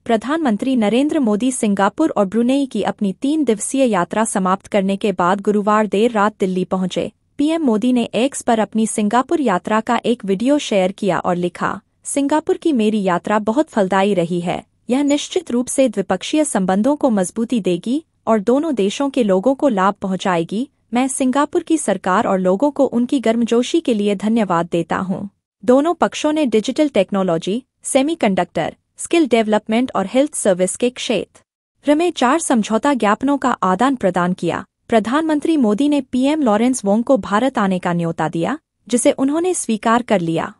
प्रधानमंत्री नरेंद्र मोदी सिंगापुर और ब्रुनेई की अपनी 3 दिवसीय यात्रा समाप्त करने के बाद गुरुवार देर रात दिल्ली पहुंचे। पीएम मोदी ने एक्स पर अपनी सिंगापुर यात्रा का एक वीडियो शेयर किया और लिखा, सिंगापुर की मेरी यात्रा बहुत फलदायी रही है। यह निश्चित रूप से द्विपक्षीय संबंधों को मजबूती देगी और दोनों देशों के लोगों को लाभ पहुंचाएगी। मैं सिंगापुर की सरकार और लोगों को उनकी गर्मजोशी के लिए धन्यवाद देता हूं। दोनों पक्षों ने digital technology, semiconductor, skill development और हेल्थ सर्विस के क्षेत्र में 4 समझौता ज्ञापनों का आदान प्रदान किया। प्रधानमंत्री मोदी ने पीएम लॉरेंस वोंग को भारत आने का न्योता दिया, जिसे उन्होंने स्वीकार कर लिया।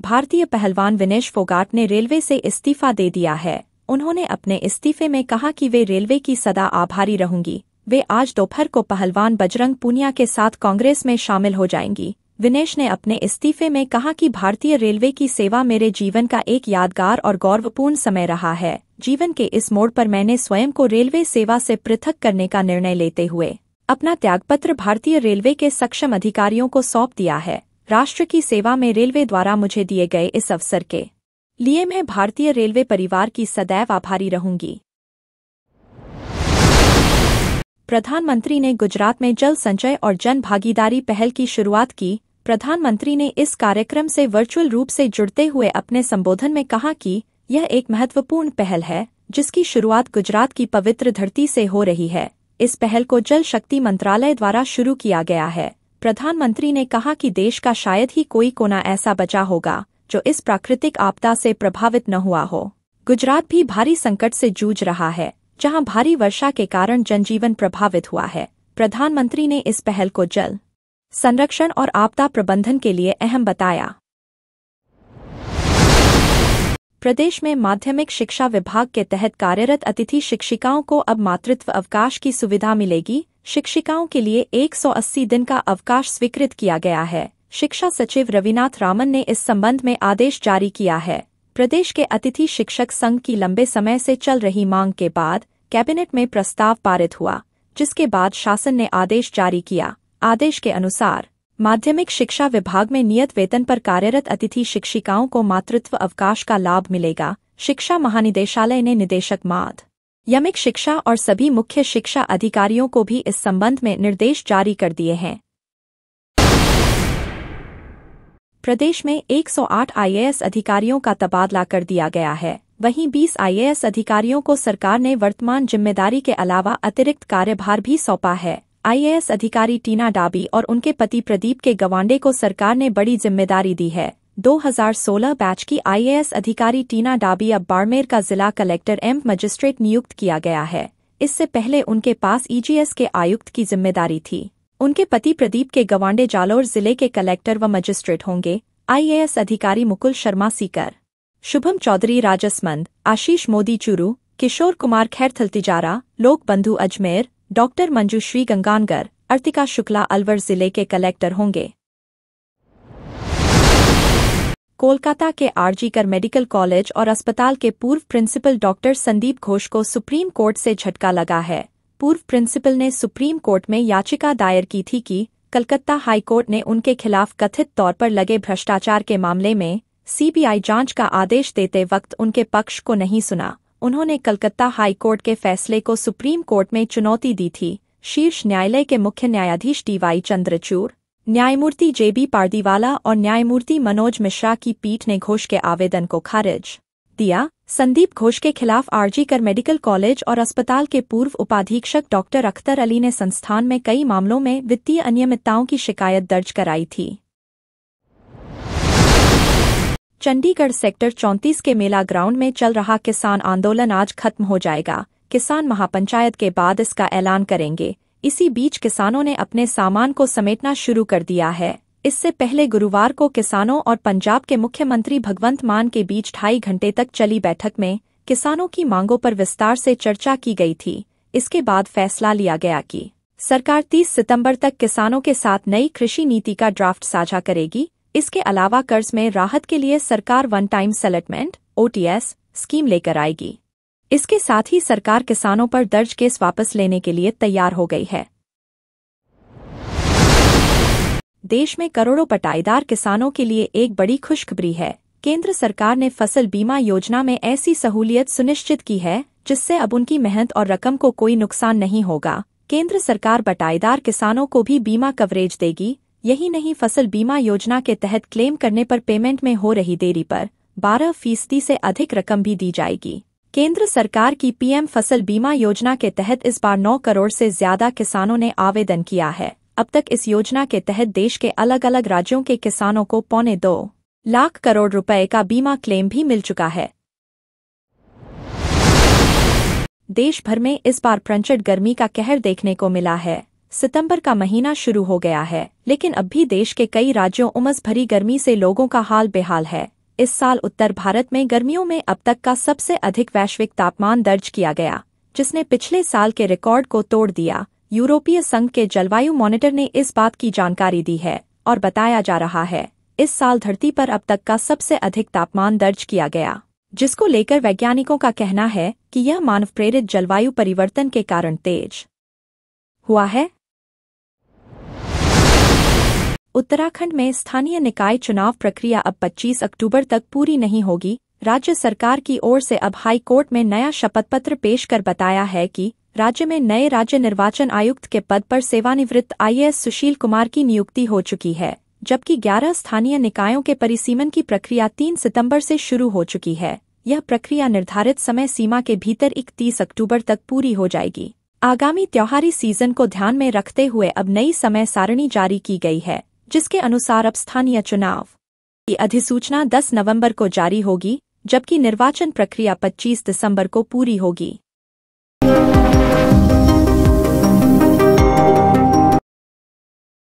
भारतीय पहलवान विनेश फोगाट ने रेलवे से इस्तीफा दे दिया है। उन्होंने अपने इस्तीफे में कहा कि वे रेलवे की सदा आभारी रहूंगी। वे आज दोपहर को पहलवान बजरंग पूनिया के साथ कांग्रेस में शामिल हो जाएंगी। विनेश ने अपने इस्तीफे में कहा कि भारतीय रेलवे की सेवा मेरे जीवन का एक यादगार और गौरवपूर्ण समय रहा है। जीवन के इस मोड़ पर मैंने स्वयं को रेलवे सेवा से पृथक करने का निर्णय लेते हुए अपना त्यागपत्र भारतीय रेलवे के सक्षम अधिकारियों को सौंप दिया है। राष्ट्र की सेवा में रेलवे द्वारा मुझे दिए गए इस अवसर के लिए मैं भारतीय रेलवे परिवार की सदैव आभारी रहूंगी। प्रधानमंत्री ने गुजरात में जल संचय और जन भागीदारी पहल की शुरुआत की। प्रधानमंत्री ने इस कार्यक्रम से वर्चुअल रूप से जुड़ते हुए अपने संबोधन में कहा कि यह एक महत्वपूर्ण पहल है, जिसकी शुरुआत गुजरात की पवित्र धरती से हो रही है। इस पहल को जल शक्ति मंत्रालय द्वारा शुरू किया गया है। प्रधानमंत्री ने कहा कि देश का शायद ही कोई कोना ऐसा बचा होगा जो इस प्राकृतिक आपदा से प्रभावित न हुआ हो। गुजरात भी भारी संकट से जूझ रहा है, जहां भारी वर्षा के कारण जनजीवन प्रभावित हुआ है। प्रधानमंत्री ने इस पहल को जल संरक्षण और आपदा प्रबंधन के लिए अहम बताया। प्रदेश में माध्यमिक शिक्षा विभाग के तहत कार्यरत अतिथि शिक्षिकाओं को अब मातृत्व अवकाश की सुविधा मिलेगी। शिक्षिकाओं के लिए 180 दिन का अवकाश स्वीकृत किया गया है। शिक्षा सचिव रविनाथ रामन ने इस संबंध में आदेश जारी किया है। प्रदेश के अतिथि शिक्षक संघ की लंबे समय से चल रही मांग के बाद कैबिनेट में प्रस्ताव पारित हुआ, जिसके बाद शासन ने आदेश जारी किया। आदेश के अनुसार माध्यमिक शिक्षा विभाग में नियत वेतन पर कार्यरत अतिथि शिक्षिकाओं को मातृत्व अवकाश का लाभ मिलेगा। शिक्षा महानिदेशालय ने निदेशक माध्यमिक शिक्षा और सभी मुख्य शिक्षा अधिकारियों को भी इस संबंध में निर्देश जारी कर दिए हैं। प्रदेश में 108 आईएएस अधिकारियों का तबादला कर दिया गया है। वहीं 20 आईएएस अधिकारियों को सरकार ने वर्तमान जिम्मेदारी के अलावा अतिरिक्त कार्यभार भी सौंपा है। आईएएस अधिकारी टीना डाबी और उनके पति प्रदीप के गवांडे को सरकार ने बड़ी जिम्मेदारी दी है। 2016 बैच की आईएएस अधिकारी टीना डाबी अब बाड़मेर का जिला कलेक्टर एवं मजिस्ट्रेट नियुक्त किया गया है। इससे पहले उनके पास ईजीएस के आयुक्त की जिम्मेदारी थी। उनके पति प्रदीप के गवांडे जालौर जिले के कलेक्टर व मजिस्ट्रेट होंगे। आईएएस अधिकारी मुकुल शर्मा सीकर, शुभम चौधरी राजसमंद, आशीष मोदी चूरू, किशोर कुमार खैरथल तिजारा, लोक बंधु अजमेर, डॉक्टर मंजुश्री गंगानगर, अर्तिका शुक्ला अलवर जिले के कलेक्टर होंगे। कोलकाता के आरजी-कर मेडिकल कॉलेज और अस्पताल के पूर्व प्रिंसिपल डॉक्टर संदीप घोष को सुप्रीम कोर्ट से झटका लगा है। पूर्व प्रिंसिपल ने सुप्रीम कोर्ट में याचिका दायर की थी कि कलकत्ता हाई कोर्ट ने उनके खिलाफ कथित तौर पर लगे भ्रष्टाचार के मामले में सीबीआई जांच का आदेश देते वक्त उनके पक्ष को नहीं सुना। उन्होंने कलकत्ता हाई कोर्ट के फैसले को सुप्रीम कोर्ट में चुनौती दी थी। शीर्ष न्यायालय के मुख्य न्यायाधीश डीवाई चंद्रचूड़, न्यायमूर्ति जेबी पारदीवाला और न्यायमूर्ति मनोज मिश्रा की पीठ ने घोष के आवेदन को खारिज दिया। संदीप घोष के खिलाफ आरजी-कर मेडिकल कॉलेज और अस्पताल के पूर्व उपाधीक्षक डॉक्टर अख्तर अली ने संस्थान में कई मामलों में वित्तीय अनियमितताओं की शिकायत दर्ज कराई थी। चंडीगढ़ सेक्टर 34 के मेला ग्राउंड में चल रहा किसान आंदोलन आज खत्म हो जाएगा। किसान महापंचायत के बाद इसका ऐलान करेंगे। इसी बीच किसानों ने अपने सामान को समेटना शुरू कर दिया है। इससे पहले गुरुवार को किसानों और पंजाब के मुख्यमंत्री भगवंत मान के बीच 2.5 घंटे तक चली बैठक में किसानों की मांगों पर विस्तार से चर्चा की गई थी। इसके बाद फैसला लिया गया कि सरकार 30 सितंबर तक किसानों के साथ नई कृषि नीति का ड्राफ्ट साझा करेगी। इसके अलावा कर्ज में राहत के लिए सरकार one time settlement (OTS) scheme लेकर आएगी। इसके साथ ही सरकार किसानों पर दर्ज केस वापस लेने के लिए तैयार हो गई है। देश में करोड़ों पट्टाईदार किसानों के लिए एक बड़ी खुशखबरी है। केंद्र सरकार ने फसल बीमा योजना में ऐसी सहूलियत सुनिश्चित की है जिससे अब उनकी मेहनत और रकम को कोई नुकसान नहीं होगा। केंद्र सरकार बटाईदार किसानों को भी बीमा कवरेज देगी। यही नहीं, फसल बीमा योजना के तहत क्लेम करने पर पेमेंट में हो रही देरी पर 12% से अधिक रकम भी दी जाएगी। केंद्र सरकार की पीएम फसल बीमा योजना के तहत इस बार 9 करोड़ से ज्यादा किसानों ने आवेदन किया है। अब तक इस योजना के तहत देश के अलग अलग राज्यों के किसानों को 1.25 लाख करोड़ रुपए का बीमा क्लेम भी मिल चुका है। देश भर में इस बार प्रचंड गर्मी का कहर देखने को मिला है। सितंबर का महीना शुरू हो गया है, लेकिन अब भी देश के कई राज्यों उमस भरी गर्मी से लोगों का हाल बेहाल है। इस साल उत्तर भारत में गर्मियों में अब तक का सबसे अधिक वैश्विक तापमान दर्ज किया गया, जिसने पिछले साल के रिकॉर्ड को तोड़ दिया। यूरोपीय संघ के जलवायु मॉनिटर ने इस बात की जानकारी दी है और बताया जा रहा है इस साल धरती पर अब तक का सबसे अधिक तापमान दर्ज किया गया, जिसको लेकर वैज्ञानिकों का कहना है कि यह मानव प्रेरित जलवायु परिवर्तन के कारण तेज हुआ है। उत्तराखंड में स्थानीय निकाय चुनाव प्रक्रिया अब 25 अक्टूबर तक पूरी नहीं होगी। राज्य सरकार की ओर से अब हाई कोर्ट में नया शपथ पत्र पेश कर बताया है कि राज्य में नए राज्य निर्वाचन आयुक्त के पद पर सेवानिवृत्त आईएएस सुशील कुमार की नियुक्ति हो चुकी है, जबकि 11 स्थानीय निकायों के परिसीमन की प्रक्रिया 3 सितंबर से शुरू हो चुकी है। यह प्रक्रिया निर्धारित समय सीमा के भीतर 31 अक्टूबर तक पूरी हो जाएगी। आगामी त्योहारी सीजन को ध्यान में रखते हुए अब नई समय सारणी जारी की गई है, जिसके अनुसार अब स्थानीय चुनाव की अधिसूचना 10 नवंबर को जारी होगी, जबकि निर्वाचन प्रक्रिया 25 दिसंबर को पूरी होगी।